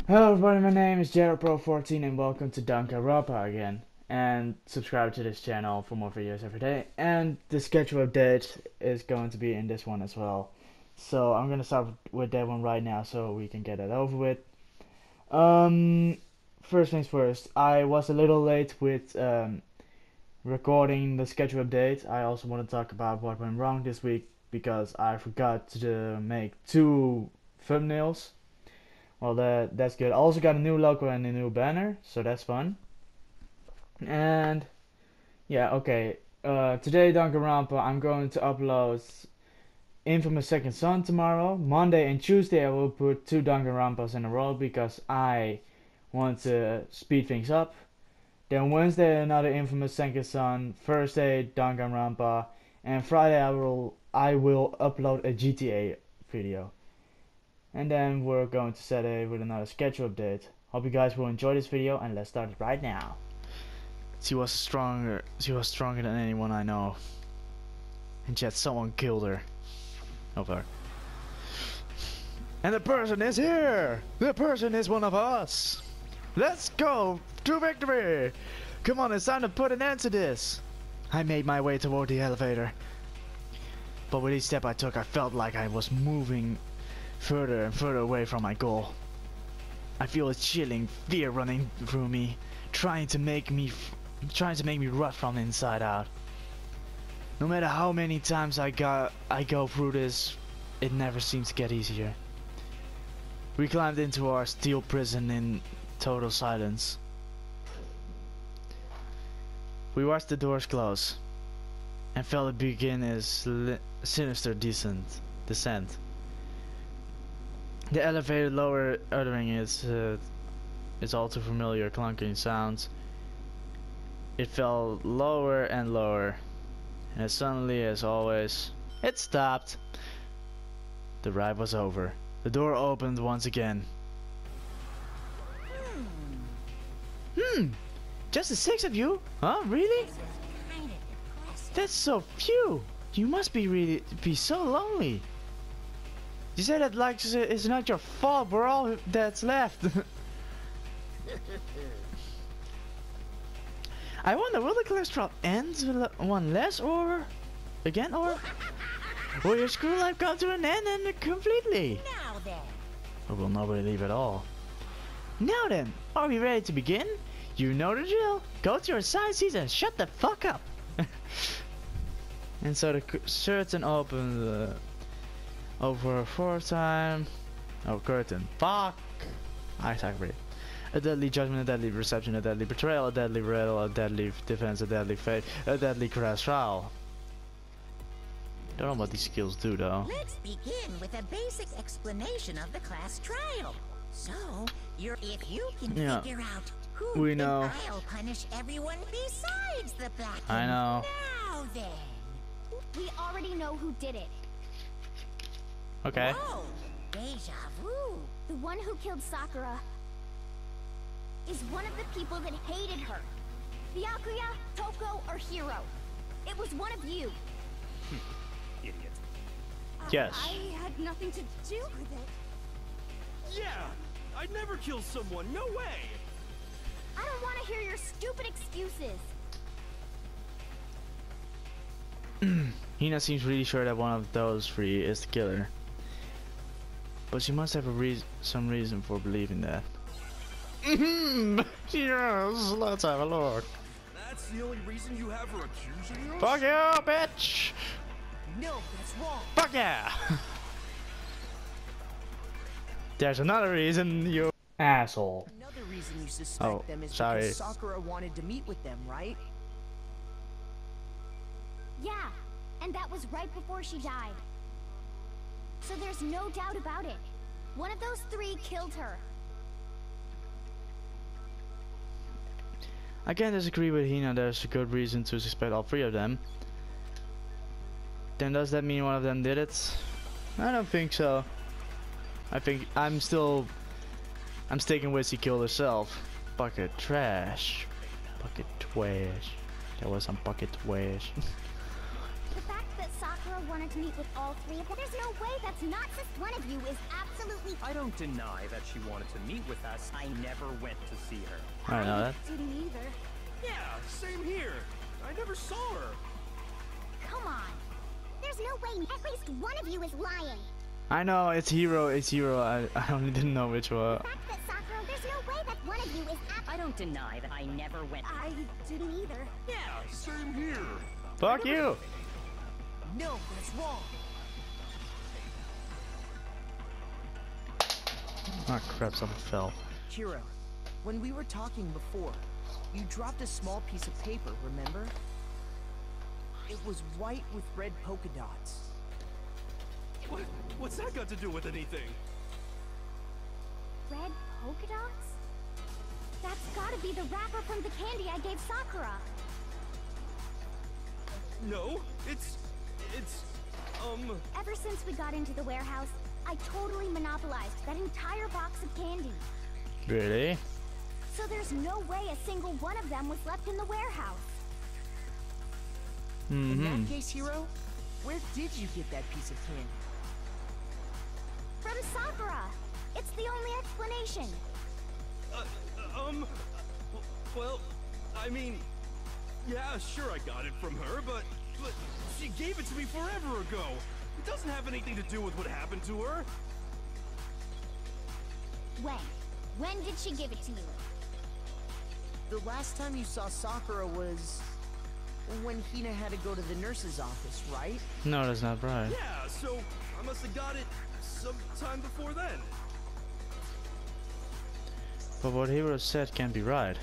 Hello everybody, my name is Jwpro14 and welcome to Danganronpa again. And subscribe to this channel for more videos every day. And the schedule update is going to be in this one as well. So I'm gonna start with that one right now so we can get it over with. First things first, I was a little late with recording the schedule update. I also want to talk about what went wrong this week because I forgot to make 2 thumbnails. Well, that's good. I also got a new logo and a new banner, so that's fun. And yeah, okay. Today, Danganronpa, I'm going to upload Infamous Second Son tomorrow. Monday and Tuesday, I will put 2 Danganronpas in a row because I want to speed things up. Then Wednesday, another Infamous Second Son. Thursday, Danganronpa, and Friday, I will upload a GTA video. And then we're going to set it with another schedule update. Hope you guys will enjoy this video and let's start it right now. She was stronger than anyone I know. And yet someone killed her. Over. And the person is here! The person is one of us! Let's go to victory! Come on, it's time to put an end to this! I made my way toward the elevator. But with each step I took, I felt like I was moving further and further away from my goal. I feel a chilling fear running through me, trying to make me rot from the inside out. No matter how many times I go through this, it never seems to get easier. We climbed into our steel prison in total silence. We watched the doors close and felt it begin its sinister descent. The elevator lower uttering its all too familiar clunking sounds. It fell lower and lower, and suddenly, as always, it stopped. The ride was over. The door opened once again. Just the 6 of you? Huh? Really? That's so few. You must be so lonely. You said that like it's not your fault, we're all that's left. I wonder, will the cholesterol end with one less or again, or will your school life come to an end and completely? Now then. Or will nobody leave at all? Now then, are we ready to begin? You know the drill. Go to your assigned seats and shut the fuck up. And so the curtain opened. Over a 4th time. Oh, curtain. Fuck! I agree. A deadly judgment, a deadly reception, a deadly betrayal, a deadly riddle, a deadly defense, a deadly fate, a deadly crash trial. Don't know what these skills do though. Let's begin with a basic explanation of the class trial. So, if you can figure out who, we know. I'll punish everyone besides the black. I know. Now then. We already know who did it. Okay. Whoa, deja vu. The one who killed Sakura is one of the people that hated her. Byakuya, Toko, or Hiro. It was one of you. Idiot. Yes. I had nothing to do with it. Yeah! I'd never kill someone, no way! I don't want to hear your stupid excuses. Hina seems really sure that one of those 3 is the killer. But she must have some reason for believing that. Yes, let's have a look. That's the only reason you have for accusing us? Fuck yeah, bitch! No, that's wrong. Fuck yeah! There's another reason, you asshole. Another reason you suspect them is sorry. because Sakura wanted to meet with them, right? Yeah, and that was right before she died. So there's no doubt about it. One of those 3 killed her. I can't disagree with Hina, there's a good reason to suspect all 3 of them. Then does that mean one of them did it? I don't think so. I think I'm sticking with she killed herself. Bucket trash. Bucket trash. That was some bucket trash. The fact that Sakura wanted to meet with all three of them. There's no way that's not just one of you is absolutely... I don't deny that she wanted to meet with us. I never went to see her. I know that. Didn't either. Yeah, same here. I never saw her. Come on. There's no way at least one of you is lying. I know, it's Hero, it's Hero. I only didn't know which one. The fact that Sakura, there's no way that one of you is I don't deny that I never went. I didn't either. Yeah, same here. Fuck you! No, that's wrong. Ah, crap, something fell. Hiro, when we were talking before, you dropped a small piece of paper, remember? It was white with red polka dots. What's that got to do with anything? Red polka dots? That's gotta be the wrapper from the candy I gave Sakura. No, it's Ever since we got into the warehouse, I totally monopolized that entire box of candy. Really? So there's no way a single one of them was left in the warehouse. In that case, Hiro, where did you get that piece of candy? From Sakura! It's the only explanation. well, I mean, yeah, sure I got it from her, but she gave it to me forever ago. It doesn't have anything to do with what happened to her. When? When did she give it to you? The last time you saw Sakura was when Hina had to go to the nurse's office, right? No, that's not right. Yeah, so I must have got it sometime before then. But what Hero said can't be right.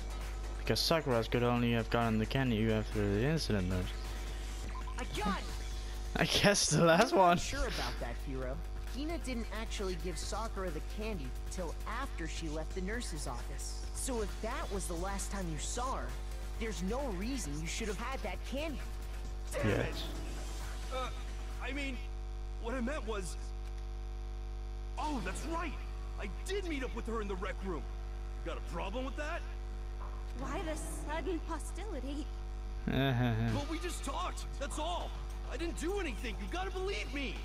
Because Sakura could only have gotten the candy after the incident. But I got it! I guess the last one. I'm sure about that, Hiro. Hina didn't actually give Sakura the candy till after she left the nurse's office. So if that was the last time you saw her, there's no reason you should have had that candy. Damn Yes. it! I mean, what I meant was... Oh, that's right! I did meet up with her in the rec room. Got a problem with that? Why the sudden hostility? Well, we just talked, that's all. I didn't do anything, you gotta believe me!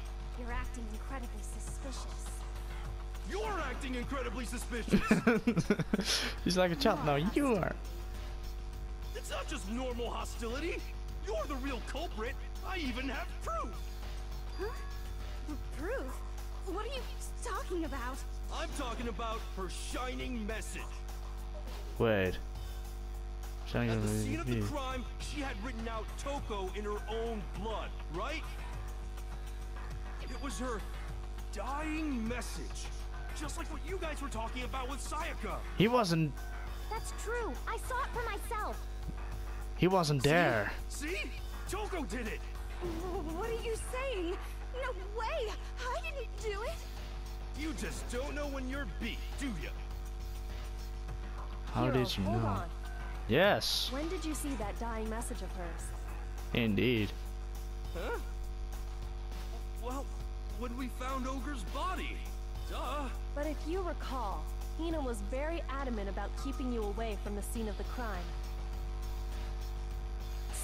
You're acting incredibly suspicious. You're acting incredibly suspicious! She's like a child. No, you are. It's not just normal hostility! You're the real culprit! I even have proof! Huh? Proof? What are you talking about? I'm talking about her shining message. Wait. At the scene of the crime, she had written out Toko in her own blood, right? It was her dying message. Just like what you guys were talking about with Sayaka. He wasn't. That's true. I saw it for myself. He wasn't there. See? Toko did it! What are you saying? No way! I didn't do it! You just don't know when you're beat, do you? How did you hold know? on. Yes, When did you see that dying message of hers? indeed. Huh? Well, when we found Ogre's body. Duh. But if you recall, Hina was very adamant about keeping you away from the scene of the crime.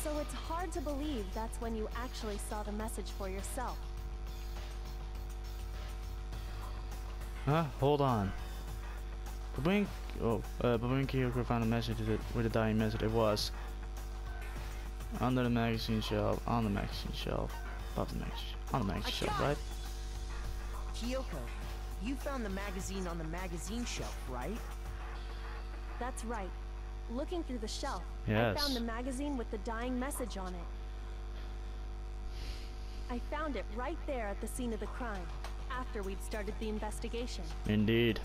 So it's hard to believe that's when you actually saw the message for yourself. Huh? Hold on. But when Kyoko found a message with a dying message, it was under the magazine shelf, on the magazine shelf, above the magazine, on the magazine shelf, right? Kyoko, you found the magazine on the magazine shelf, right? That's right. Looking through the shelf, Yes. I found the magazine with the dying message on it. I found it right there at the scene of the crime, after we'd started the investigation. Indeed.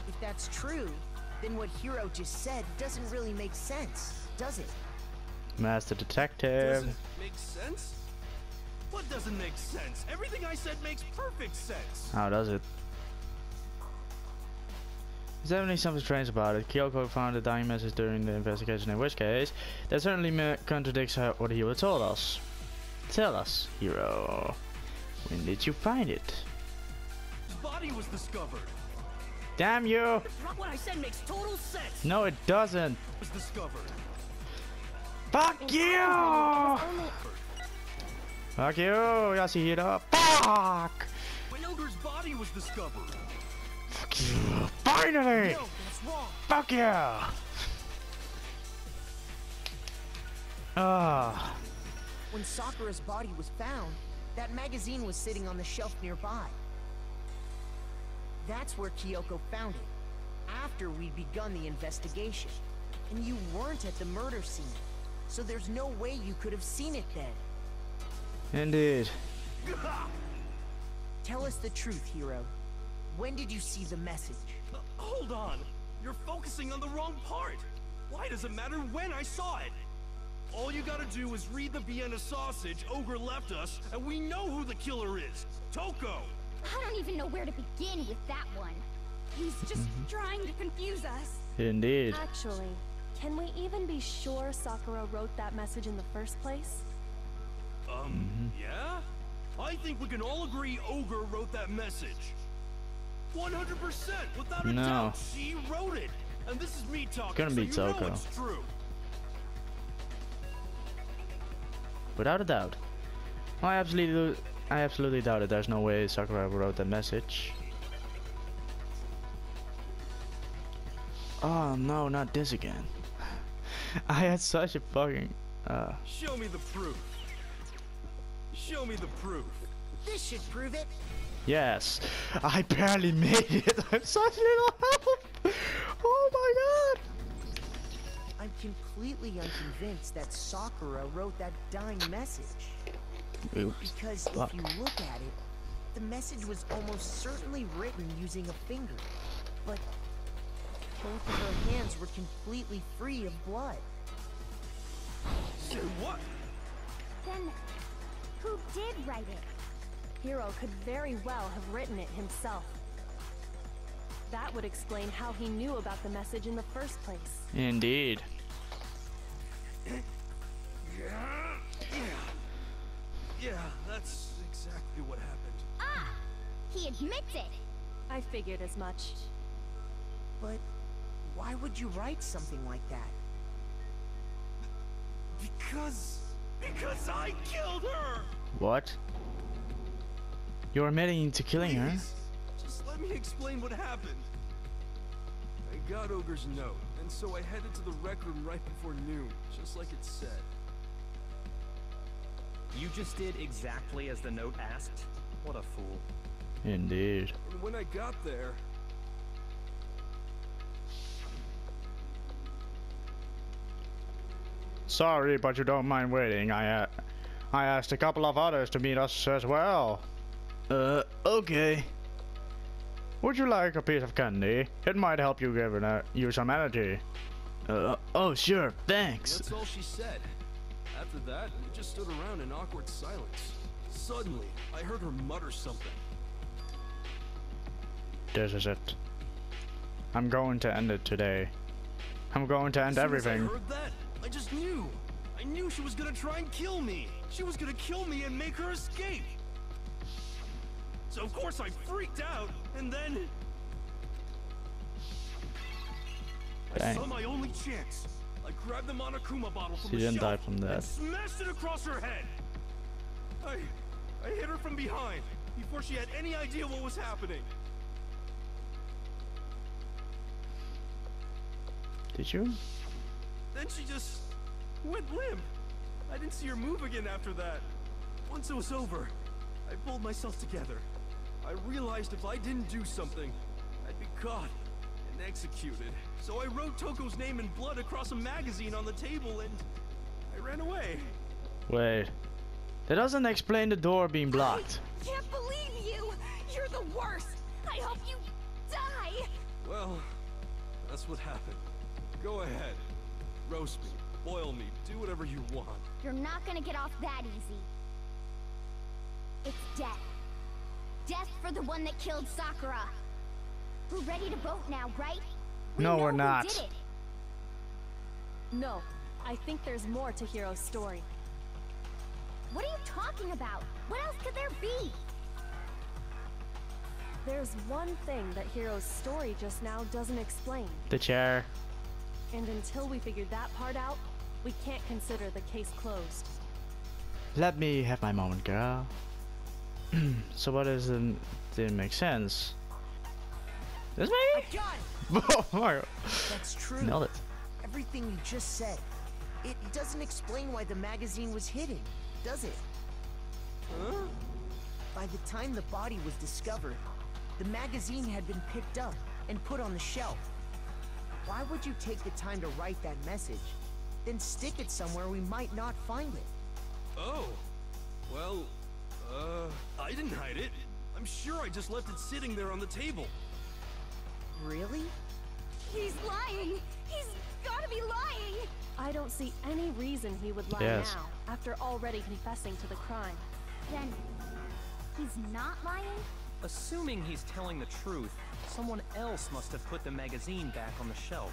If that's true, then what Hiro just said doesn't really make sense, does it? Master Detective. Doesn't make sense? What doesn't make sense? Everything I said makes perfect sense. How does it? There's definitely something strange about it. Kyoko found a dying message during the investigation, in which case, that certainly contradicts what Hiro told us. Tell us, Hiro. When did you find it? His body was discovered. Damn you! What I said makes total sense. No, it doesn't. Was discovered. Fuck you! Fuck you! I see it up. Fuck! When Ogre's body was discovered. Fuck you! Finally! No, that's wrong. Fuck yeah! Ah. When Sakura's body was found, that magazine was sitting on the shelf nearby. That's where Kyoko found it, after we'd begun the investigation. And you weren't at the murder scene, so there's no way you could have seen it then. Indeed. Tell us the truth, Hiro. When did you see the message? Hold on. You're focusing on the wrong part. Why does it matter when I saw it? All you gotta do is read the Vienna sausage Ogre left us, and we know who the killer is. Toko! I don't even know where to begin with that one. He's just trying to confuse us. Indeed. Actually, can we even be sure Sakura wrote that message in the first place? Yeah? I think we can all agree Ogre wrote that message. 100%, without a No. doubt, she wrote it. And this is me talking, Gonna so be you Toko. know it's true. Without a doubt. I absolutely doubt it. There's no way Sakura wrote that message. Oh no, not this again. I had such a fucking Show me the proof. Show me the proof. This should prove it. yes. I barely made it. I'm such little help. Oh my god. I'm completely unconvinced that Sakura wrote that dying message. Oops. Because Fuck. if you look at it, the message was almost certainly written using a finger. But both of her hands were completely free of blood. Say what? Then, who did write it? Hiro could very well have written it himself. That would explain how he knew about the message in the first place. Indeed. Yeah, that's exactly what happened. Ah! He admits it! I figured as much. But why would you write something like that? Because I killed her! What? You're admitting to killing her? Please, just let me explain what happened. I got Ogre's note, and so I headed to the rec room right before noon, just like it said. You just did exactly as the note asked? What a fool. Indeed. And when I got there, Sorry, but you don't mind waiting. I asked a couple of others to meet us as well. Okay. Would you like a piece of candy? It might help you give you some energy. Oh sure, thanks. that's all she said. After that, we just stood around in awkward silence. Suddenly, I heard her mutter something. This is it. I'm going to end it today. I'm going to end As soon as everything. I heard that, I just knew. I knew she was gonna try and kill me. She was gonna kill me and make her escape. So of course I freaked out, and then I Dang. saw my only chance. I grabbed the Monokuma bottle from She the didn't die shelf from that. and smashed it across her head. I hit her from behind before she had any idea what was happening. Did you? Then she just went limp. I didn't see her move again after that. Once it was over, I pulled myself together. I realized if I didn't do something, I'd be caught and executed. So I wrote Toko's name in blood across a magazine on the table and I ran away. Wait. That doesn't explain the door being blocked. Can't believe you! You're the worst! I hope you die! Well, that's what happened. Go ahead. Roast me, boil me, do whatever you want. You're not gonna get off that easy. It's death. Death for the one that killed Sakura. We're ready to vote now, right? No, know we're who not. did it. No, I think there's more to Hiro's story. What are you talking about? What else could there be? There's one thing that Hiro's story just now doesn't explain. The chair. And until we figure that part out, we can't consider the case closed. Let me have my moment, girl. So what is it? Didn't make sense. This maybe? Oh my god. That's true. Nailed it. Everything you just said. It doesn't explain why the magazine was hidden, does it? Huh? By the time the body was discovered, the magazine had been picked up and put on the shelf. Why would you take the time to write that message, then stick it somewhere we might not find it? Oh. Well, I didn't hide it. I'm sure I just left it sitting there on the table. Really? He's lying! He's gotta be lying! I don't see any reason he would lie now, after already confessing to the crime. Then, he's not lying? Assuming he's telling the truth, someone else must have put the magazine back on the shelf.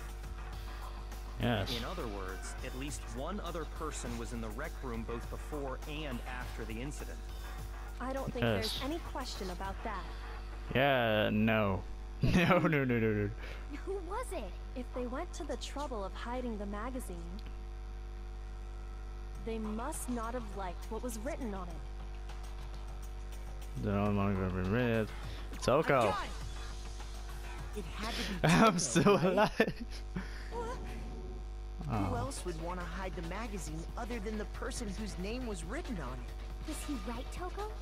Yes. In other words, at least one other person was in the rec room both before and after the incident. I don't think there's any question about that. Yeah, no. No. Who was it? If they went to the trouble of hiding the magazine, they must not have liked what was written on it. Don't want to be rid. Toko. It had to be I'm Toko, still right? alive. Who else would want to hide the magazine other than the person whose name was written on it? Was he right, Toko?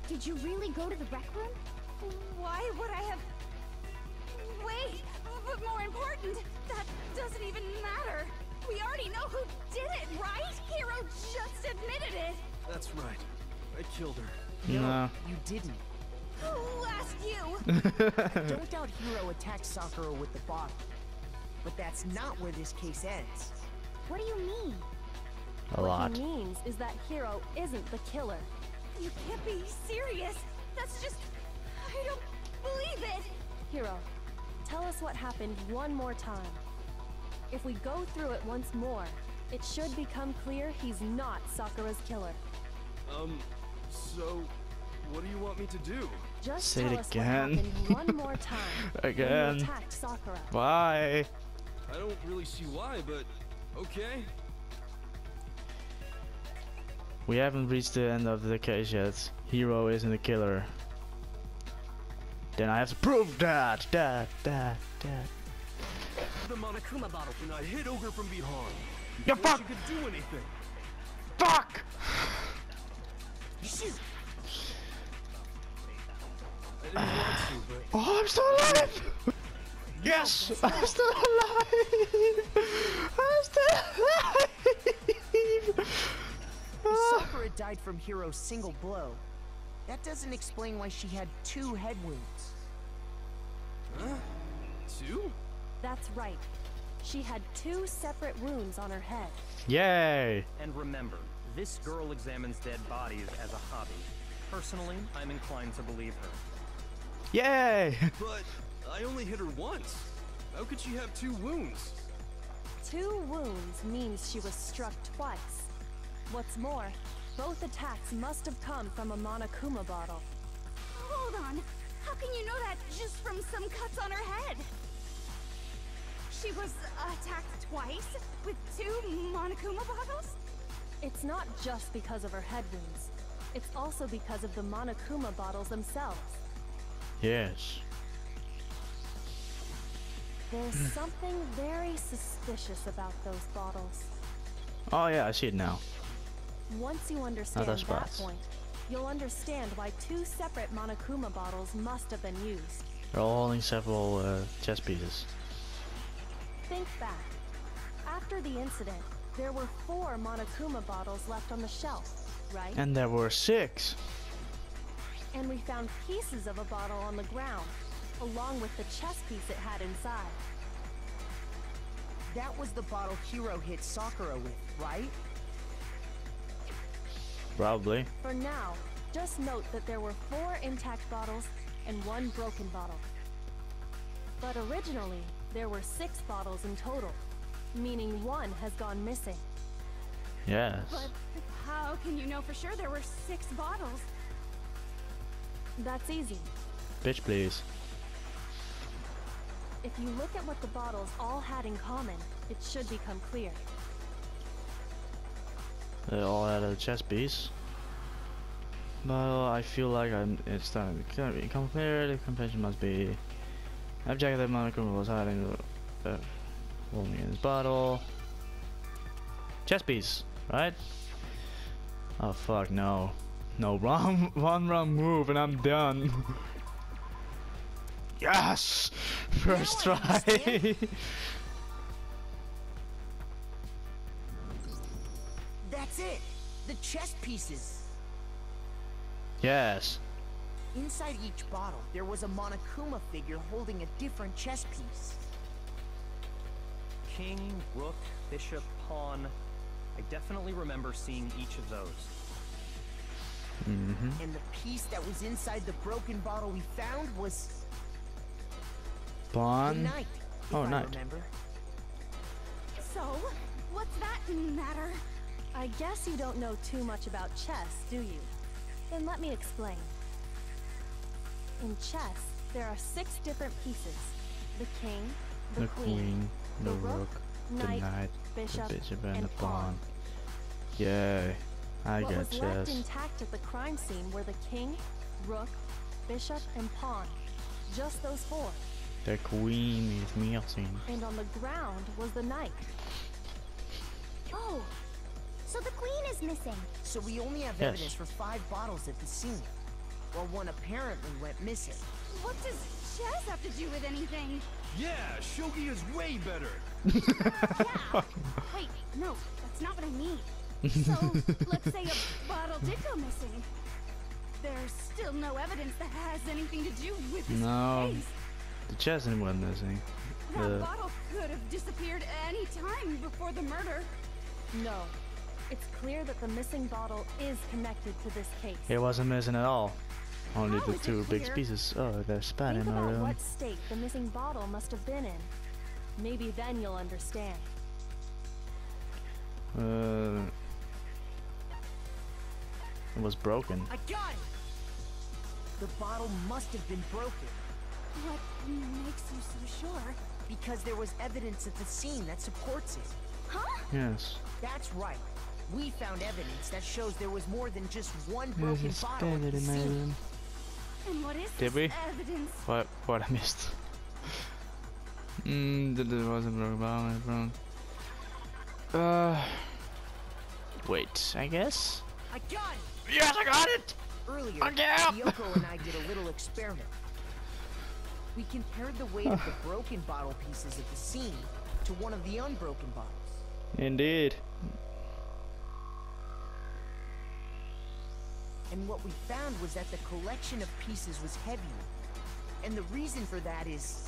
Did you really go to the rec room? Why would I have... Wait, but more important, that doesn't even matter. We already know who did it, right? Hero just admitted it. That's right. I killed her. No. You didn't. Who asked you? Don't doubt Hiro attacked Sakura with the bottle. But that's not where this case ends. What do you mean? A lot. What he means is that Hiro isn't the killer. You can't be serious. That's just... I don't believe it. Hiro, tell us what happened one more time. If we go through it once more, it should become clear he's not Sakura's killer. So, what do you want me to do? Just Say tell it us again. what happened one more time. Again. When you attacked Sakura. Why? I don't really see why, but okay. We haven't reached the end of the case yet. Hero isn't the killer. Then I have to prove that. The Monokuma bottle. And I hit Ogre from behind. Yeah, Before fuck! she could do anything. Fuck! Shoot! I didn't want to, but Oh, I'm still alive! Yes! I'm still alive! I'm still alive! Sakura died from Hiro's single blow. That doesn't explain why she had 2 head wounds. huh? 2? That's right. She had 2 separate wounds on her head. Yay! And remember, this girl examines dead bodies as a hobby. Personally, I'm inclined to believe her. Yay! But I only hit her once. How could she have 2 wounds? 2 wounds means she was struck twice. What's more, both attacks must have come from a Monokuma bottle. Hold on. How can you know that just from some cuts on her head? She was attacked twice with 2 Monokuma bottles? It's not just because of her head wounds. It's also because of the Monokuma bottles themselves. Yes. There's something very suspicious about those bottles. Oh yeah, I see it now. Once you understand Other that spots. point, you'll understand why 2 separate Monokuma bottles must have been used. They're all holding several chess pieces. Think back. After the incident, there were 4 Monokuma bottles left on the shelf, right? And there were 6. And we found pieces of a bottle on the ground, along with the chess piece it had inside. That was the bottle Hiro hit Sakura with, right? Probably. For now, just note that there were 4 intact bottles and 1 broken bottle. But originally, there were 6 bottles in total, meaning 1 has gone missing. Yes. But how can you know for sure there were 6 bottles? That's easy. Bitch, please. If you look at what the bottles all had in common, it should become clear. all at a chess piece. But I feel like it's starting to be clear. The confession must be object that Monokuma was hiding holding in his bottle. Chess piece, right? Oh fuck no. No, one wrong move and I'm done. Yes! First try! That's it! The chess pieces! Yes. Inside each bottle, there was a Monokuma figure holding a different chess piece. King, rook, bishop, pawn. I definitely remember seeing each of those. Mm-hmm. And the piece that was inside the broken bottle we found was... Pawn. the knight, if I knight. remember. So, what's that matter? I guess you don't know too much about chess, do you? Then let me explain. In chess, there are 6 different pieces. The king, the queen, the rook, the knight, bishop, the bishop, and and the pawn. Yeah, I what got was left chess. intact at the crime scene were the king, rook, bishop, and pawn. Just those 4. The queen is missing. And on the ground was the knight. Oh, so the queen is missing. So we only have Yes. evidence for 5 bottles at the scene, while one apparently went missing. What does chess have to do with anything? Yeah, shogi is way better. Yeah. Wait, no, that's not what I mean. So, let's say a bottle did go missing. There's still no evidence that has anything to do with this No. case. The chess went missing. That bottle could have disappeared any time before the murder. No. It's clear that the missing bottle is connected to this case. It wasn't missing at all. Only How the is it 2 big clear? pieces. Oh, there's spat Think in my about room. what state the missing bottle must have been in. Maybe then you'll understand. It was broken. I got it! The bottle must have been broken, What makes you so sure? because there was evidence at the scene that supports it. Huh? Yes. That's right. We found evidence that shows there was more than just one There's broken a bottle at spat the in my scene. room. And what is Did this we? evidence? What I missed? There wasn't broken bottle. Wait, I guess? I got it! Yes, I got it! Earlier, yeah. Yoko and I did a little experiment. We compared the weight of the broken bottle pieces at the scene to one of the unbroken bottles. Indeed. And what we found was that the collection of pieces was heavier. And the reason for that is...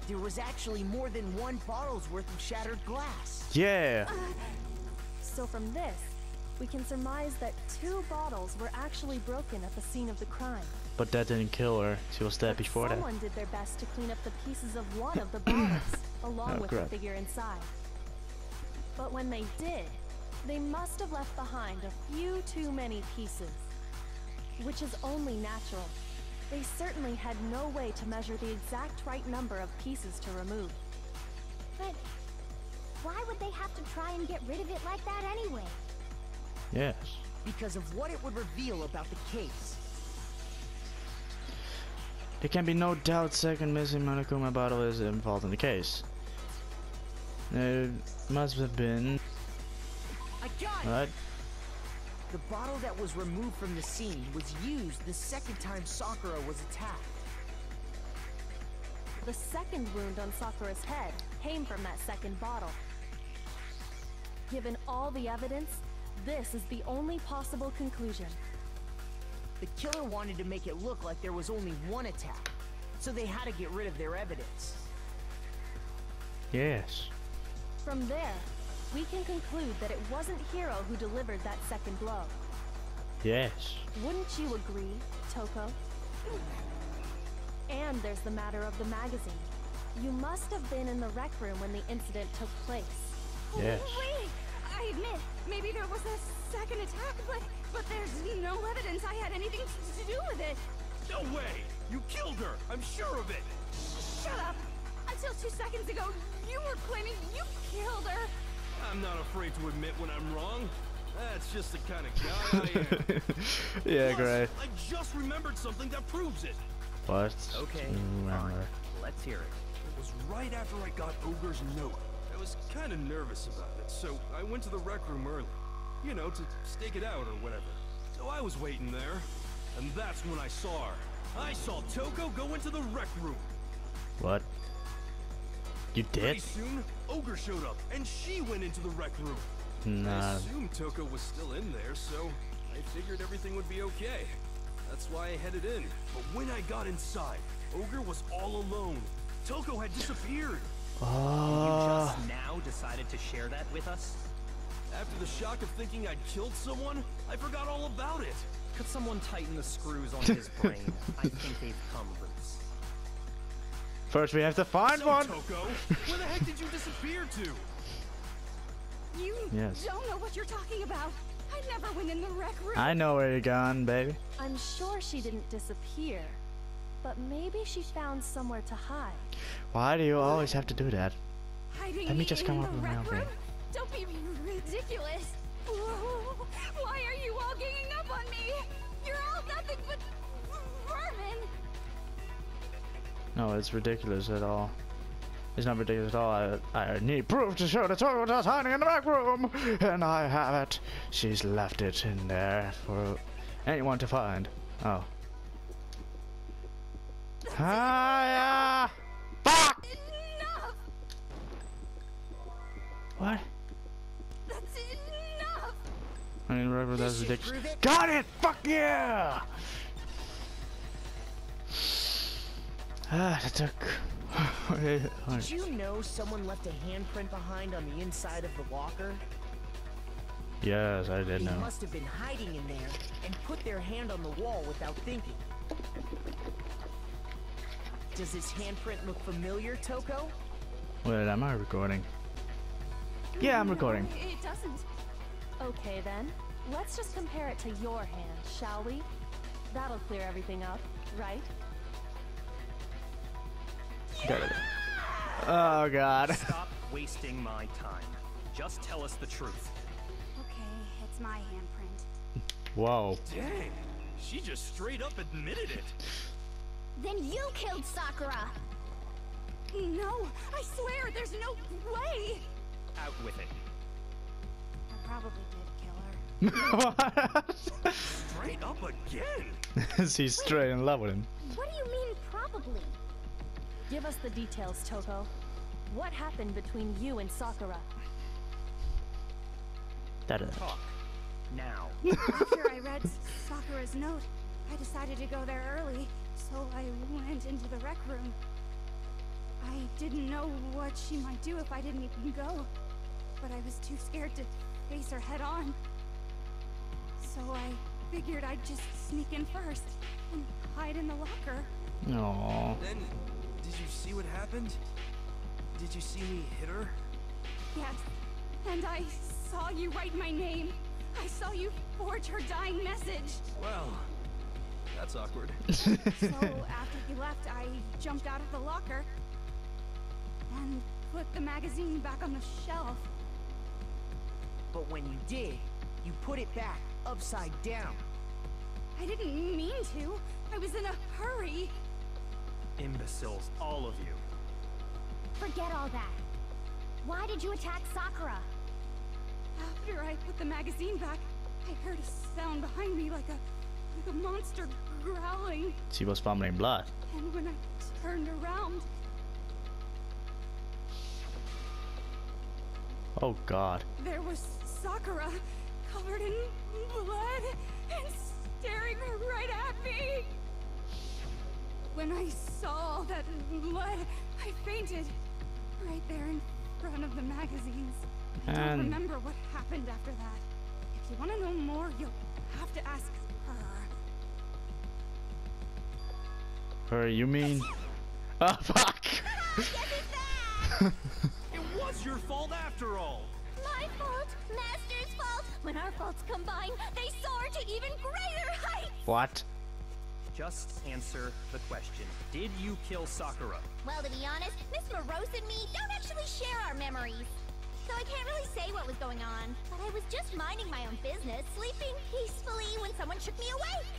there was actually more than one bottle's worth of shattered glass. Yeah. So from this, we can surmise that 2 bottles were actually broken at the scene of the crime. But that didn't kill her. She was dead But before that. someone did their best to clean up the pieces of one of the bottles, along Oh, with crap. the figure inside. But when they did, they must have left behind a few too many pieces. Which is only natural. They certainly had no way to measure the exact right number of pieces to remove. But why would they have to try and get rid of it like that anyway? Yes. Because of what it would reveal about the case. There can be no doubt second missing Monokuma bottle is involved in the case. There must have been, I got it! right? The bottle that was removed from the scene was used the second time Sakura was attacked. The second wound on Sakura's head came from that second bottle. Given all the evidence, this is the only possible conclusion. The killer wanted to make it look like there was only one attack, so they had to get rid of their evidence. Yes. From there, we can conclude that it wasn't Hiro who delivered that second blow. Yes. Wouldn't you agree, Toko? And there's the matter of the magazine. You must have been in the rec room when the incident took place. Yes. Wait, I admit, maybe there was a second attack, but there's no evidence I had anything to do with it. No way! You killed her! I'm sure of it! Shut up! Until 2 seconds ago, you were claiming you killed her. I'm not afraid to admit when I'm wrong. That's just the kind of guy I am. Yeah, Plus, great. I just remembered something that proves it. What? Okay, Remember. fine. Let's hear it. It was right after I got Ogre's note. I was kind of nervous about it, so I went to the rec room early. You know, to stake it out or whatever. So I was waiting there, and that's when I saw her. I saw Toko go into the rec room. What? You Pretty did? soon, Ogre showed up, and she went into the rec room. I Nah. assumed Toko was still in there, so I figured everything would be okay. That's why I headed in. But when I got inside, Ogre was all alone. Toko had disappeared. You Oh. just now decided to share that with us? After the shock of thinking I'd killed someone, I forgot all about it. Could someone tighten the screws on his brain? I think they've come loose. First, we have to find So, one. Toko, where the heck did you disappear to? You Yes. don't know what you're talking about. I never went in the rec room. I know where you're gone, baby. I'm sure she didn't disappear, but maybe she found somewhere to hide. Why do you always have to do that? Hiding Let me just come in up the with my rec own room? thing. Don't be ridiculous. Whoa. Why are you all ganging up on me? You're all nothing but vermin. No, it's ridiculous at all. It's not ridiculous at all. I need proof to show that Toko was hiding in the back room, and I have it. She's left it in there for anyone to find. Oh. Hiya! Fuck! Enough. What? That's enough. I mean, whatever, that's This should ridiculous. prove it. Got it! Fuck yeah! Ah, that took. Did you know someone left a handprint behind on the inside of the locker? Yes, I did They know. must have been hiding in there and put their hand on the wall without thinking. Does this handprint look familiar, Toko? Wait, am I recording? Yeah, I'm recording. No, it doesn't. Okay then, let's just compare it to your hand, shall we? That'll clear everything up, right? Got it. Oh god. Stop wasting my time. Just tell us the truth. Okay, it's my handprint. Whoa. Dang, she just straight up admitted it. Then you killed Sakura. No, I swear, there's no way. Out with it. I probably did kill her. What? Straight up again. She's straight in love with him. What do you mean, probably? Give us the details, Toko. What happened between you and Sakura? That is. Talk. Now. After I read Sakura's note, I decided to go there early, so I went into the rec room. I didn't know what she might do if I didn't even go, but I was too scared to face her head on. So I figured I'd just sneak in first and hide in the locker. Aww. Then, did you see what happened? Did you see me hit her? Yes, and I saw you write my name. I saw you forge her dying message. Well, that's awkward. So after you left, I jumped out of the locker and put the magazine back on the shelf. But when you did, you put it back, upside down. I didn't mean to. I was in a hurry. Imbeciles, all of you. Forget all that. Why did you attack Sakura? After I put the magazine back, I heard a sound behind me like a monster growling. She was vomiting blood. And when I turned around, Oh god. there was Sakura, covered in blood and staring right at me. When I saw all that blood, I fainted right there in front of the magazines. I don't And- remember what happened after that. If you want to know more, you'll have to ask her. Her, you mean? Oh fuck! It was your fault after all. My fault, Master's fault. When our faults combine, they soar to even greater heights. What? Just answer the question. Did you kill Sakura? Well, to be honest, Miss Morose and me don't actually share our memories. so I can't really say what was going on. But I was just minding my own business, sleeping peacefully when someone shook me awake.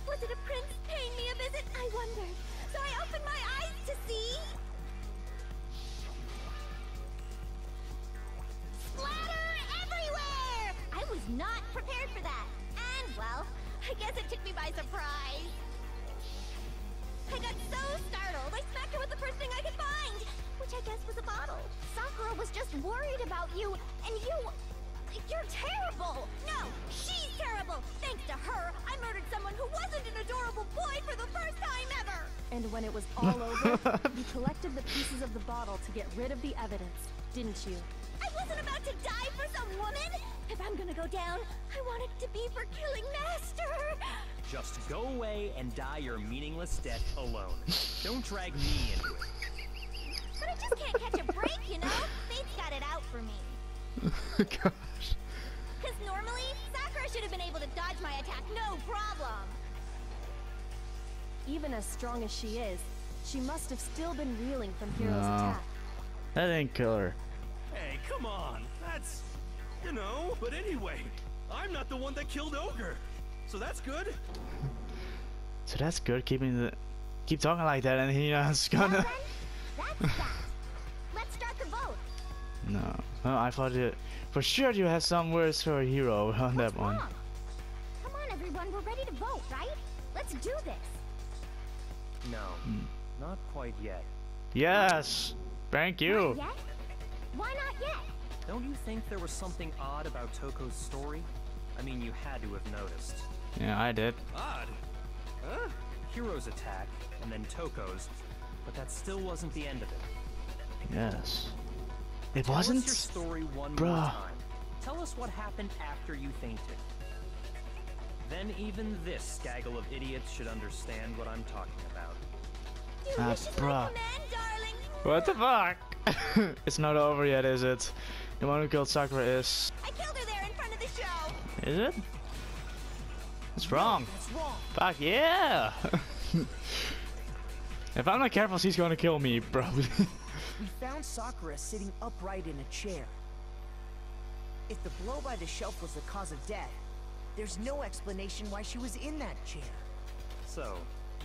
Was it a prince paying me a visit? I wondered. So I opened my eyes to see... splatter everywhere! I was not prepared for that. And, well, I guess it took me by surprise. I got so startled, I smacked her with the first thing I could find, which I guess was a bottle. Sakura was just worried about you, and you're terrible! No, she's terrible! Thanks to her, I murdered someone who wasn't an adorable boy for the first time ever! And when it was all over, you collected the pieces of the bottle to get rid of the evidence, didn't you? I wasn't about to die for some woman! If I'm gonna go down, I want it to be for killing Master! Just go away and die your meaningless death alone. Don't drag me into it. But I just can't catch a break, you know? Fate's got it out for me. Gosh. Because normally, Sakura should have been able to dodge my attack, no problem! Even as strong as she is, she must have still been reeling from Hiro's No. attack. That didn't kill her. Hey, come on. That's, you know. But anyway, I'm not the one that killed Ogre. So that's good. So that's good, keep talking like that, and he's gonna... Well then, that's that. Let's start the vote. No. Oh, I thought for sure you had some words for a hero on that What's one. wrong? Come on, everyone, we're ready to vote, right? Let's do this. No, not quite yet. Yes! Thank you! Not yet? Why not yet? Don't you think there was something odd about Toko's story? I mean, you had to have noticed. Yeah, I did. Odd. Huh? Hiro's attack, and then Toko's, but that still wasn't the end of it. Yes. It Tell wasn't? us your story one Bruh. more time. Tell us what happened after you fainted. Then even this gaggle of idiots should understand what I'm talking about. You wish is my bruh. command, darling. What the fuck? It's not over yet, is it? The one who killed Sakura is... I killed her there in front of the show. Is it? It's wrong. That's wrong. Fuck yeah! If I'm not careful, she's gonna kill me, probably. We found Sakura sitting upright in a chair. If the blow by the shelf was the cause of death, there's no explanation why she was in that chair. So,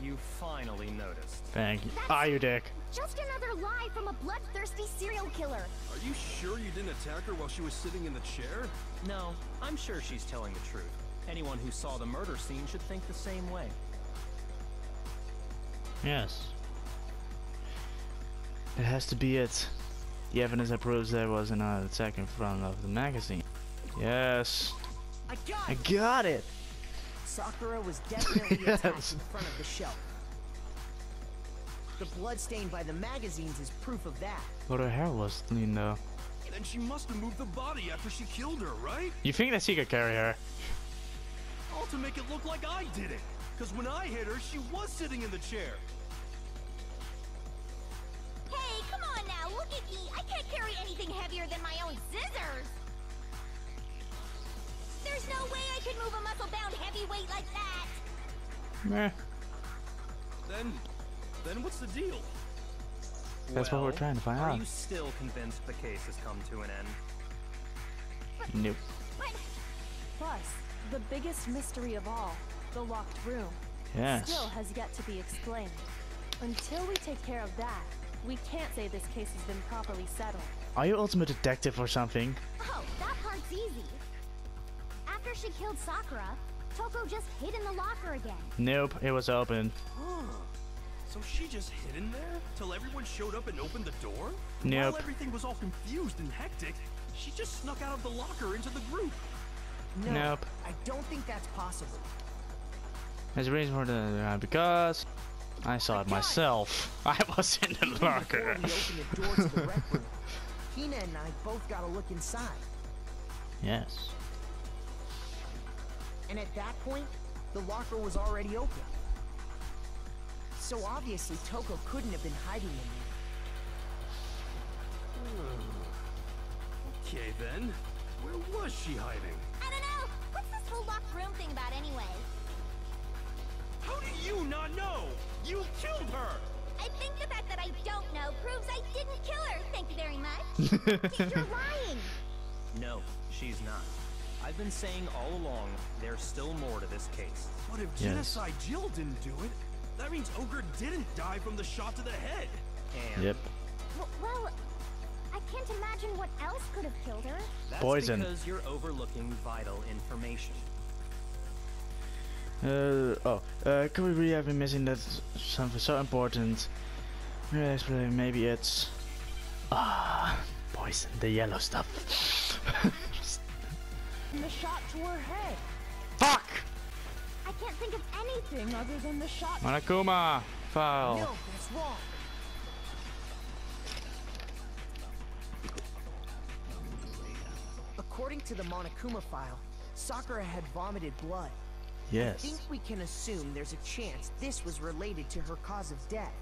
you finally noticed. Thank you. Ah, you dick. Just another lie from a bloodthirsty serial killer. Are you sure you didn't attack her while she was sitting in the chair? No, I'm sure she's telling the truth. Anyone who saw the murder scene should think the same way. Yes. It has to be it. The evidence that proves there was another attack in front of the magazine. Yes. I got it! Sakura was definitely Yes. attacked in front of the shelf. The blood stain by the magazines is proof of that. But her hair was clean though. Then she must have moved the body after she killed her, right? You think that she could carry her? All to make it look like I did it. Because when I hit her, she was sitting in the chair. Hey, come on now, look at me. I can't carry anything heavier than my own scissors. There's no way I could move a muscle-bound heavyweight like that. Meh. Then what's the deal? That's what we're trying to find Are out. you still convinced the case has come to an end? Nope. But Plus, the biggest mystery of all, the locked room, Yes. still has yet to be explained. Until we take care of that, we can't say this case has been properly settled. Are you ultimate detective or something? oh, that part's easy. After she killed Sakura, Toko just hid in the locker again. Nope, it was open. So she just hid in there till everyone showed up and opened the door? Nope. While everything was all confused and hectic, she just snuck out of the locker into the group. No, Nope. I don't think that's possible. There's a reason for the because I saw it myself. I was in the Before locker. we open the door to the rec room, Hina and I both got to look inside. Yes. And at that point, the locker was already open. So obviously Toko couldn't have been hiding in there. Okay then, where was she hiding? I don't know. What's this whole locked room thing about anyway? How do you not know? You killed her! I think the fact that I don't know proves I didn't kill her. Thank you very much. You're lying. She's not. I've been saying all along, there's still more to this case. But if Genocide Jill didn't do it, that means Ogre didn't die from the shot to the head. And Yep. Well, I can't imagine what else could have killed her. that's Poison. because you're overlooking vital information. Could we really have been missing that something so important? Maybe it's poison, the yellow stuff. The shot to her head. Fuck! I can't think of anything other than the shot. Monokuma file. No, that's wrong. According to the Monokuma file, Sakura had vomited blood. I Yes, think we can assume there's a chance this was related to her cause of death.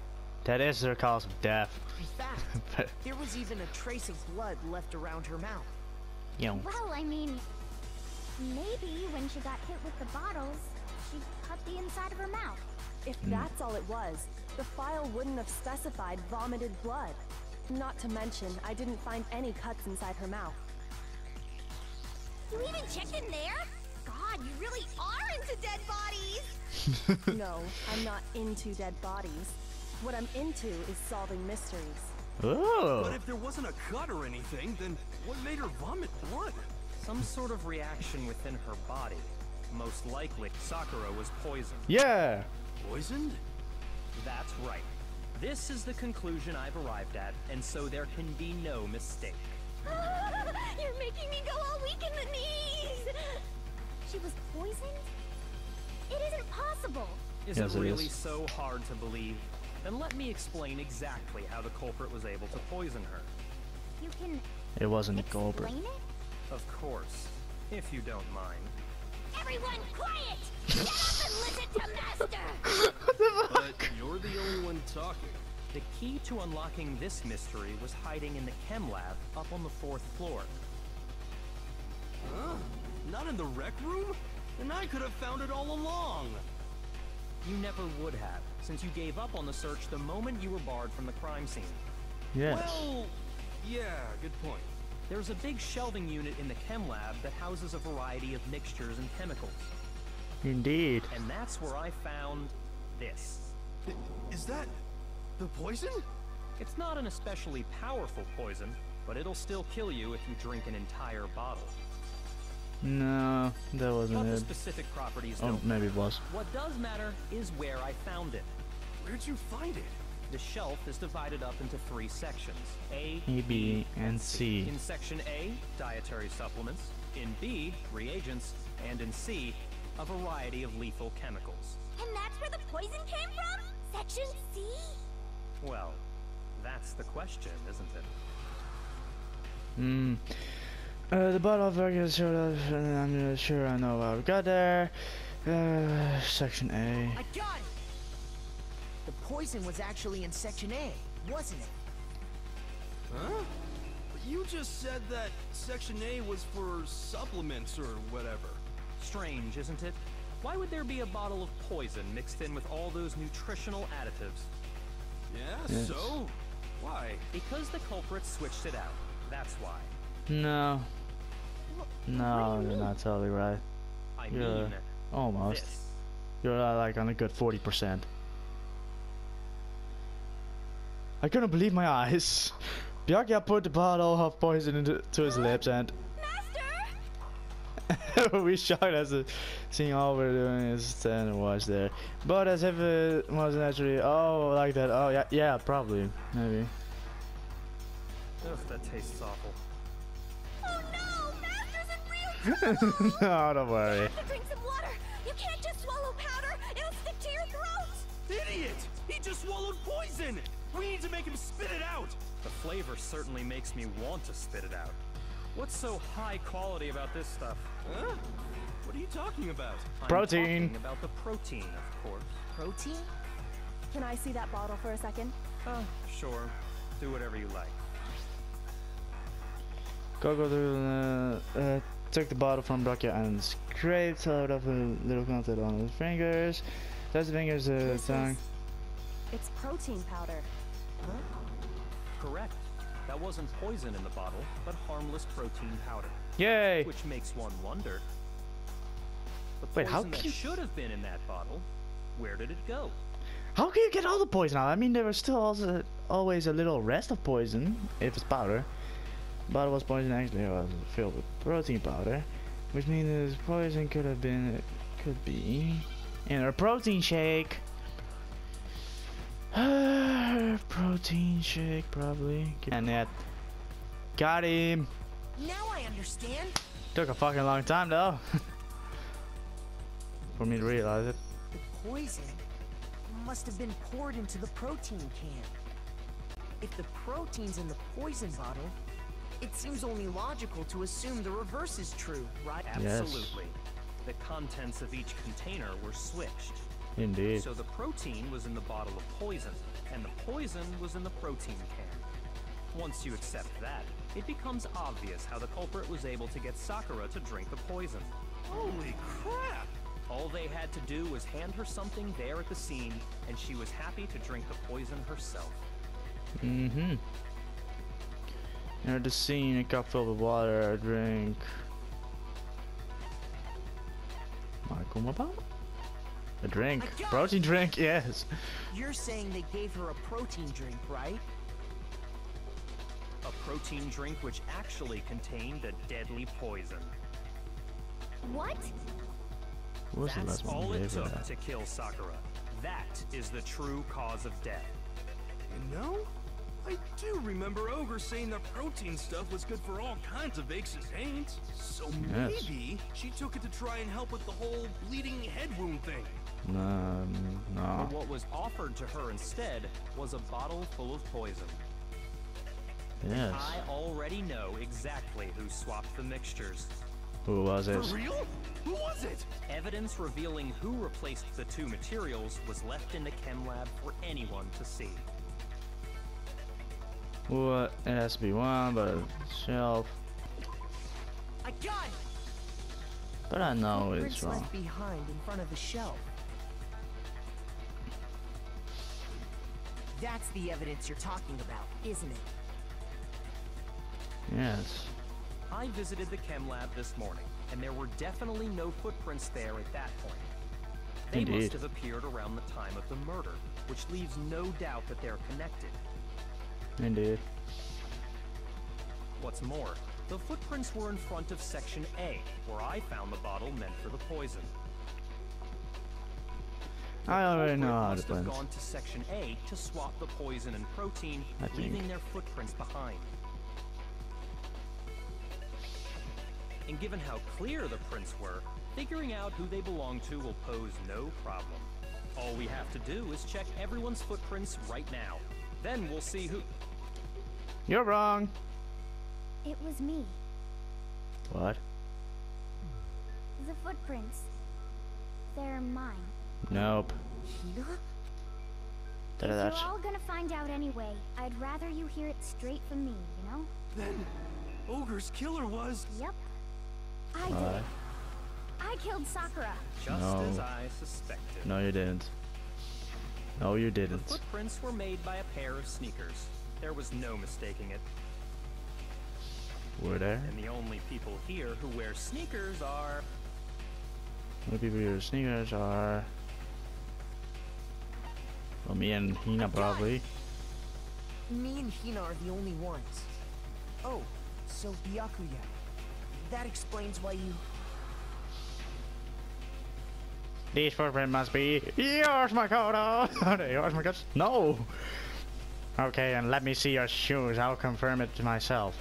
that is the cause of death. In fact, there was even a trace of blood left around her mouth. Yo. Well, I mean, maybe when she got hit with the bottles, she cut the inside of her mouth. If that's all it was, the file wouldn't have specified vomited blood. Not to mention, I didn't find any cuts inside her mouth. You even checked in there? God, you really are into dead bodies! No, I'm not into dead bodies. What I'm into is solving mysteries. But Oh. if there wasn't a cut or anything, then what made her vomit blood? Some sort of reaction within her body. Most likely, Sakura was poisoned. Yeah. Poisoned? That's right. This is the conclusion I've arrived at, and so there can be no mistake. You're making me go all weak in the knees! She was poisoned? It isn't possible! Is Yes, it it really is. so hard to believe? Then let me explain exactly how the culprit was able to poison her. You can It wasn't a culprit. explain it? Of course, if you don't mind. Everyone quiet! Get up and listen to Master! But you're the only one talking. The key to unlocking this mystery was hiding in the chem lab up on the 4th floor. Huh? Not in the rec room? And I could have found it all along. You never would have, since you gave up on the search the moment you were barred from the crime scene. Yes. Well, yeah, good point. There's a big shelving unit in the chem lab that houses a variety of mixtures and chemicals. Indeed. And that's where I found this. Is that the poison? It's not an especially powerful poison, but it'll still kill you if you drink an entire bottle. No, that But wasn't the it. specific properties Oh, don't. maybe it was. What does matter is where I found it. Where'd you find it? The shelf is divided up into 3 sections, A, A, B, and C. In Section A, dietary supplements. In B, reagents. And in C, a variety of lethal chemicals. And that's where the poison came from? Section C? Well, that's the question, isn't it? Hmm. The bottle of vodka showed up, and I'm not sure I know what we got there. Section A. I got it! The poison was actually in Section A, wasn't it? Huh? But you just said that Section A was for supplements or whatever. Strange, isn't it? Why would there be a bottle of poison mixed in with all those nutritional additives? Yeah, Yes. so? Why? Because the culprit switched it out. That's why. No. What No, do you you're mean? not totally right. I Yeah. mean, Almost. this. You're like on a good 40%. I couldn't believe my eyes. Byakuya put the bottle of poison into his lips and Master! we shocked as a seeing all we're doing is stand and watch there. But as if it was naturally, oh, like that. Oh, yeah, yeah, probably, maybe. Ugh, that tastes awful. Oh no! Master's in real trouble! No, don't worry. You have to drink some water! You can't just swallow powder! It'll stick to your throat! Idiot! He just swallowed poison! We need to make him spit it out! The flavor certainly makes me want to spit it out. What's so high quality about this stuff? Huh? What are you talking about? I'm Protein. talking about the protein, of course. Protein? Can I see that bottle for a second? Oh, sure. Do whatever you like. Go to took the bottle from Byakuya and scraped out of a little content on his fingers. That's the fingers, This tongue. is- It's protein powder. Correct. That wasn't poison in the bottle, but harmless protein powder. Yay! Which makes one wonder. The Wait, how poison that can- should have been in that bottle, where did it go? How can you get all the poison out? I mean, there was still also always a little rest of poison if it's powder. Bottle was poison actually was filled with protein powder, which means this poison could be in a protein shake. Protein shake probably. And that got him. Now I understand. Took a fucking long time though for me to realize it. The poison must have been poured into the protein can. If the protein's in the poison bottle, it seems only logical to assume the reverse is true, right? Absolutely. The contents of each container were switched. Indeed. So the protein was in the bottle of poison, and the poison was in the protein can. Once you accept that, it becomes obvious how the culprit was able to get Sakura to drink the poison. Holy crap! All they had to do was hand her something there at the scene, and she was happy to drink the poison herself. Mm-hmm. Near the scene, a cup filled with water, a drink. A drink. Protein drink, yes. You're saying they gave her a protein drink, right? A protein drink which actually contained a deadly poison. What? What was the That's last one all we it gave her took that? to kill Sakura. That is the true cause of death. You know, I do remember Ogre saying that protein stuff was good for all kinds of aches and pains. So Yes. maybe she took it to try and help with the whole bleeding head wound thing. No. But what was offered to her instead was a bottle full of poison. Yes. I already know exactly who swapped the mixtures. Who was For it? real? Who was it? Evidence revealing who replaced the two materials was left in the chem lab for anyone to see. What? It has to be one, but shelf. I got it! But I know Footprints it's wrong. left behind in front of the shelf. That's the evidence you're talking about, isn't it? Yes. I visited the chem lab this morning, and there were definitely no footprints there at that point. They Indeed. must have appeared around the time of the murder, which leaves no doubt that they're connected. Indeed. What's more, the footprints were in front of Section A, where I found the bottle meant for the poison. I already know how to Must have blend. gone to Section A to swap the poison and protein, I think. leaving their footprints behind. And given how clear the prints were, figuring out who they belong to will pose no problem. All we have to do is check everyone's footprints right now. Then we'll see who... You're wrong. It was me. What? The footprints. They're mine. Nope. Hina? If That's you're all gonna find out anyway, I'd rather you hear it straight from me, you know? Then Ogre's killer was... Yep. I did it. I killed Sakura. Just No. as I suspected. No, you didn't. No, you The didn't. footprints were made by a pair of sneakers. There was no mistaking it. Were there? And the only people here who wear sneakers are... The people who wear sneakers are... Well, me and Hina probably. Me and Hina are the only ones. Oh, so Byakuya. That explains why you... These footprint must be yours, Makoto! Are they yours, Makoto? No! Okay, and let me see your shoes. I'll confirm it myself.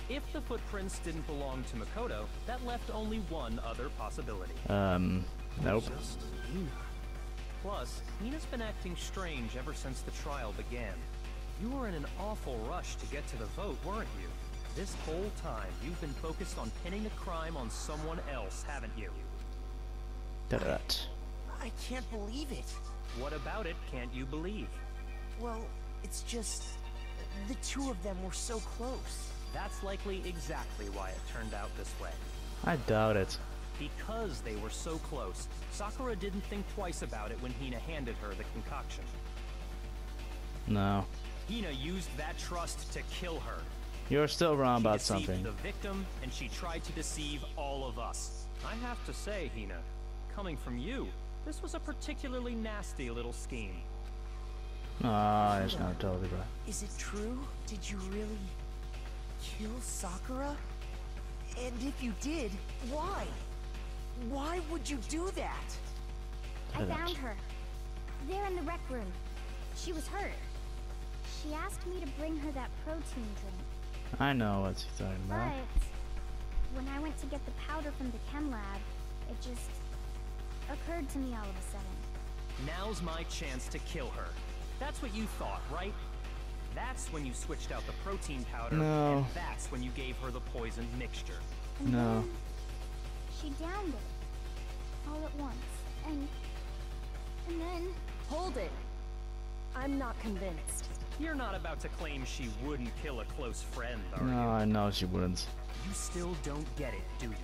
If the footprints didn't belong to Makoto, that left only one other possibility. Nope. Just Hina. Plus, Hina's been acting strange ever since the trial began. You were in an awful rush to get to the vote, weren't you? This whole time, you've been focused on pinning the crime on someone else, haven't you? That. I can't believe it. What about it can't you believe? Well, it's just... the two of them were so close. That's likely exactly why it turned out this way. I doubt it. Because they were so close, Sakura didn't think twice about it when Hina handed her the concoction. No. Hina used that trust to kill her. You're still wrong about She deceived something. the victim, and she tried to deceive all of us. I have to say, Hina, coming from you, this was a particularly nasty little scheme. Ah, it's not totally right. Is it true? Did you really kill Sakura? And if you did, why? Why would you do that? I found her. There in the rec room. She was hurt. She asked me to bring her that protein drink. I know what you're talking about. But when I went to get the powder from the chem lab, it just occurred to me all of a sudden. Now's my chance to kill her. That's what you thought, right? That's when you switched out the protein powder, No. and that's when you gave her the poisoned mixture. And No. then she downed it. All at once. And then... Hold it. I'm not convinced. You're not about to claim she wouldn't kill a close friend, are you? No, I know she wouldn't. You still don't get it, do you?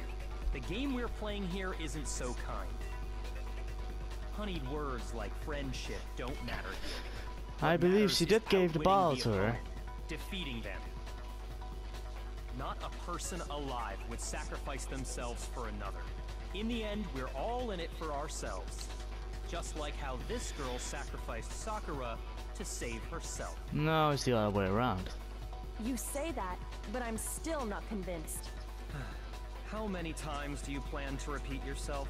The game we're playing here isn't so kind. Honeyed words like friendship don't matter here. I What believe matters she is did give the outwitting ball the to her. opponent, defeating them. Not a person alive would sacrifice themselves for another. In the end, we're all in it for ourselves. Just like how this girl sacrificed Sakura to save herself. No, it's the other way around. You say that, but I'm still not convinced. How many times do you plan to repeat yourself?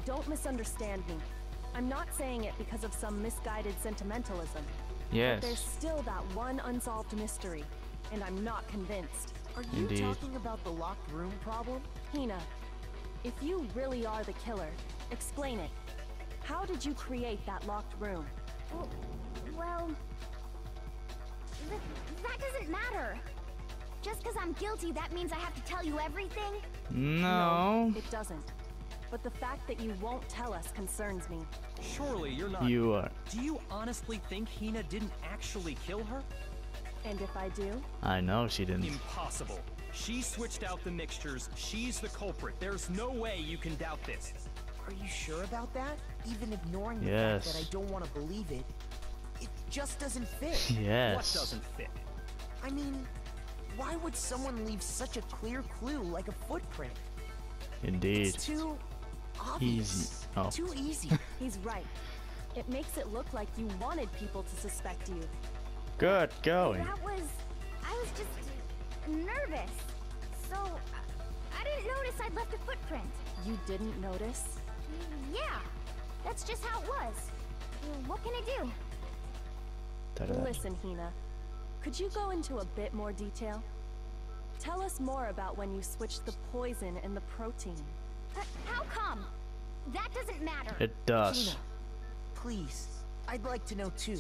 Don't misunderstand me. I'm not saying it because of some misguided sentimentalism. But there's Yes. still that one unsolved mystery, and I'm not convinced. Are you Indeed. talking about the locked room problem? Hina, if you really are the killer, explain it. How did you create that locked room? Well... that doesn't matter. Just because I'm guilty, that means I have to tell you everything? No. It doesn't. But the fact that you won't tell us concerns me. Surely you're not... You are. Do you honestly think Hina didn't actually kill her? And if I do? I know she didn't. Impossible. She switched out the mixtures. She's the culprit. There's no way you can doubt this. Are you sure about that? Even ignoring the Yes. fact that I don't want to believe it, it just doesn't fit. Yes. What doesn't fit? I mean, why would someone leave such a clear clue like a footprint? Indeed. It's too obvious. Easy. Oh. Too easy. He's right. It makes it look like you wanted people to suspect you. Good going. I was just nervous. So, I didn't notice I'd left a footprint. You didn't notice? Yeah, that's just how it was. What can I do? Ta-da. Listen, Hina. Could you go into a bit more detail? Tell us more about when you switched the poison and the protein. How come? That doesn't matter. It does. Hina, please. I'd like to know too.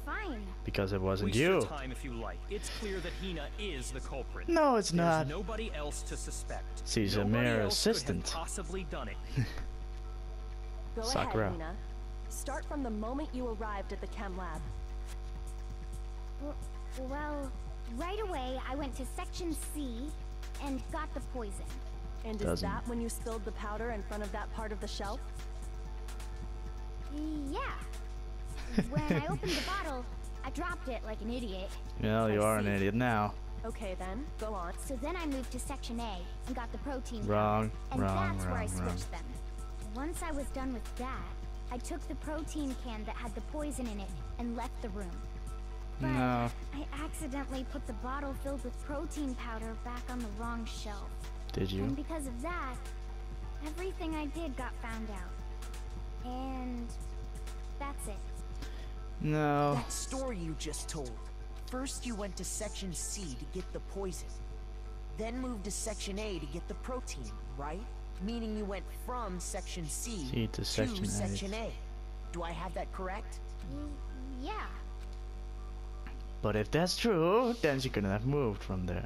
Fine. Because it wasn't Waste you. your time if you like. It's clear that Hina is the culprit. No, it's There's not. nobody else to suspect. She's a Nobody mere else could have assistant. possibly done it. Go Sakura. ahead, Hina. Start from the moment you arrived at the chem lab. Well, right away I went to section C and got the poison. And is Doesn't. that when you spilled the powder in front of that part of the shelf? Yeah. When I opened the bottle, I dropped it like an idiot. Well, you I are an see. idiot now. Okay then, go on. So then I moved to section A and got the protein Wrong, powder, and wrong, that's where I wrong, wrong. switched them. Once I was done with that, I took the protein can that had the poison in it and left the room. But No. I accidentally put the bottle filled with protein powder back on the wrong shelf. Did And you? because of that, everything I did got found out. And that's it. No. That story you just told. First you went to section C to get the poison. Then moved to section A to get the protein, right? Meaning you went from section C to section A. section A. Do I have that correct? Yeah. But if that's true, then she couldn't have moved from there.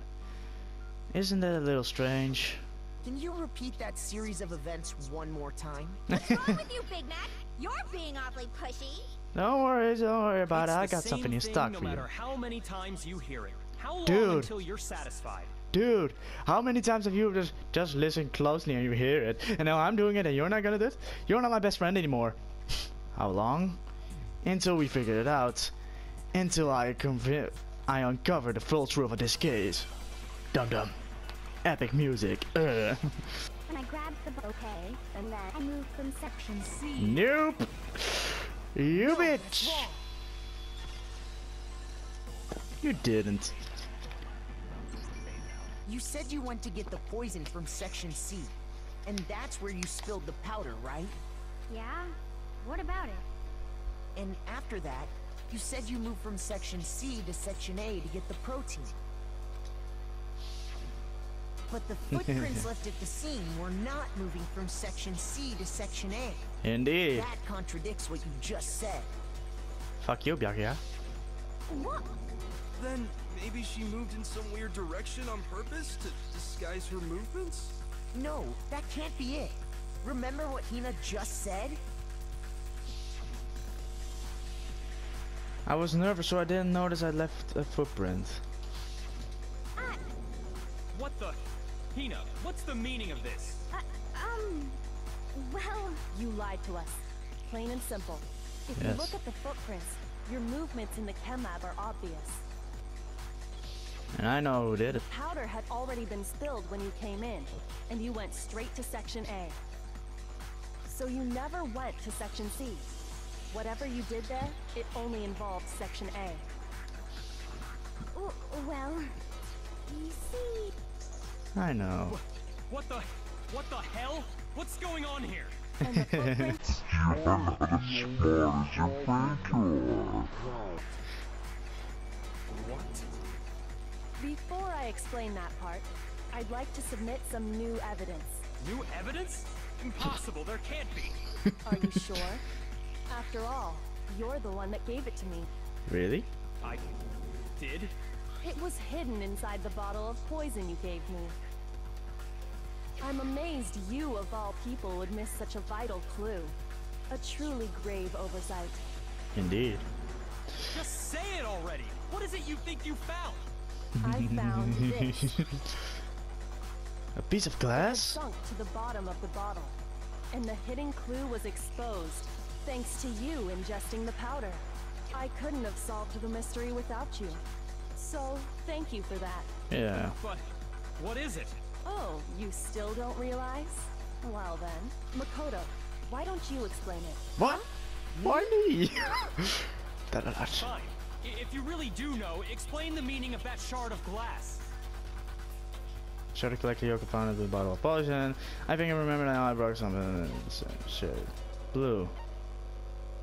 Isn't that a little strange? Can you repeat that series of events one more time? What's wrong with you, Big Mac? You're being awfully pushy. Don't worry about it. It's I the got same something in thing stock no for you. matter how many times you hear it. How long Dude. until you're satisfied? Dude, how many times have you just listened closely and you hear it, and now I'm doing it and you're not gonna do it? You're not my best friend anymore. How long? Until we figure it out. until I uncover the full truth of this case. Dum dum. Epic music. And I grabbed the bouquet, and then I moved from section C. Nope. You bitch. You didn't. You said you went to get the poison from section C, and that's where you spilled the powder, right? Yeah? What about it? And after that, you said you moved from section C to section A to get the protein. But the footprints left at the scene were not moving from section C to section A. Indeed. That contradicts what you just said. Fuck you, Byakuya. What? Then maybe she moved in some weird direction on purpose to disguise her movements? No, that can't be it. Remember what Hina just said? I was nervous, so I didn't notice I left a footprint. What the? Hina, what's the meaning of this? Well... You lied to us. Plain and simple. If you Yes. look at the footprints, your movements in the chem lab are obvious. And I know who did it. Powder had already been spilled when you came in, and you went straight to section A. So you never went to section C. Whatever you did there, it only involved section A. Well... You see... I know. What the hell? What's going on here? And the footprints... What? Before I explain that part, I'd like to submit some new evidence. New evidence? Impossible, there can't be. Are you sure? After all, you're the one that gave it to me. Really? I did? It was hidden inside the bottle of poison you gave me. I'm amazed you, of all people, would miss such a vital clue. A truly grave oversight. Indeed. Just say it already! What is it you think you found? I found this. A piece of It glass? sunk to the bottom of the bottle. And the hidden clue was exposed, thanks to you ingesting the powder. I couldn't have solved the mystery without you. So, thank you for that. Yeah. But what is it? Oh, you still don't realize? Well then, Makoto, why don't you explain it? What? Why me? Fine. If you really do know, explain the meaning of that shard of glass. Should have collected Yoko found into the bottle of poison. I think I remember now I broke something. Shit. Blue.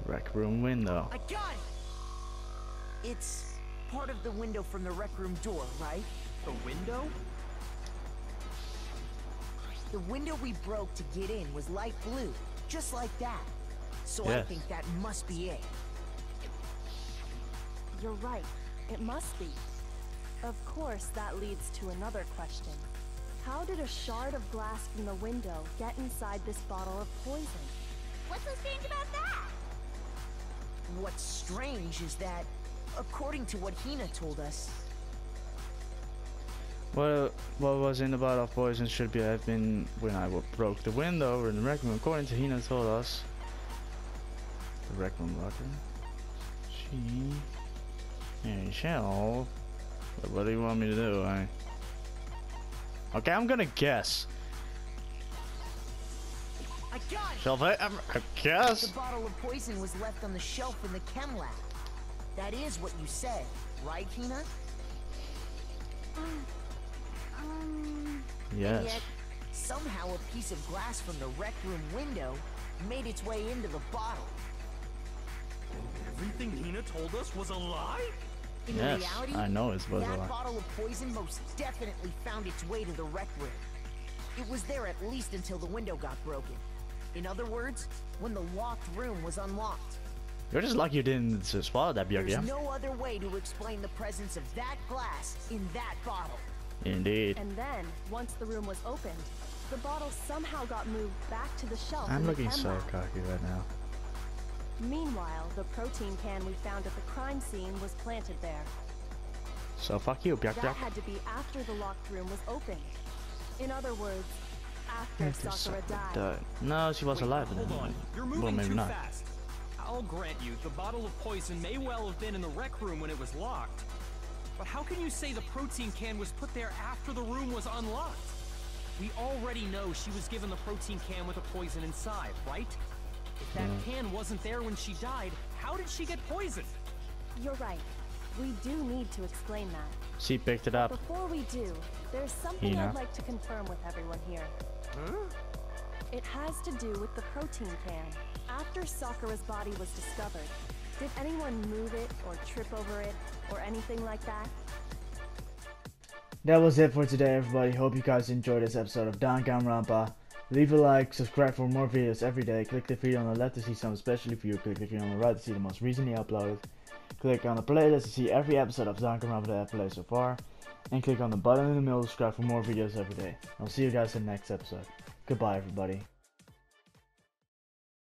Rec room window. I got it! It's part of the window from the rec room door, right? The window? The window we broke to get in was light blue, just like that. So I Yes. think that must be it. You're right. It must be. Of course, that leads to another question. How did a shard of glass from the window get inside this bottle of poison? What's so strange about that? What's strange is that, according to what Hina told us, Well, what was in the bottle of poison should have been when I broke the window in the rec room. According to Hina told us. The rec room locker. Shell. What do you want me to do? Okay, I'm gonna guess. I got it! Shall I guess? The bottle of poison was left on the shelf in the chem lab. That is what you said, right, Hina? And Yes. yet, somehow a piece of glass from the rec room window made its way into the bottle. Everything Hina told us was a lie? In Yes, reality, I know it was a that lie. bottle of poison most definitely found its way to the rec room. It was there at least until the window got broken. In other words, when the locked room was unlocked. You're just lucky you didn't swallow that, There's Byakuya. no other way to explain the presence of that glass in that bottle. Indeed. And then, once the room was opened, the bottle somehow got moved back to the shelf I'm in the looking chem so lab. cocky right now. Meanwhile, the protein can we found at the crime scene was planted there. So fuck you, That Byakuya. had to be after the locked room was opened. In other words, after Sakura died. No, she was alive. Hold then. on. You're Well, moving maybe too not. fast. I'll grant you, the bottle of poison may well have been in the rec room when it was locked. But how can you say the protein can was put there after the room was unlocked? We already know she was given the protein can with the poison inside, right? If that can wasn't there when she died, how did she get poisoned? You're right. We do need to explain that. She picked it up. Before we do, there's something I'd like to confirm with everyone here. Huh? It has to do with the protein can. After Sakura's body was discovered, did anyone move it or trip over it or anything like that? That was it for today, everybody. Hope you guys enjoyed this episode of Danganronpa. Leave a like, subscribe for more videos every day. Click the video on the left to see some especially for you. Click the video on the right to see the most recently uploaded. Click on the playlist to see every episode of Danganronpa that I've played so far. And click on the button in the middle to subscribe for more videos every day. I'll see you guys in the next episode. Goodbye, everybody.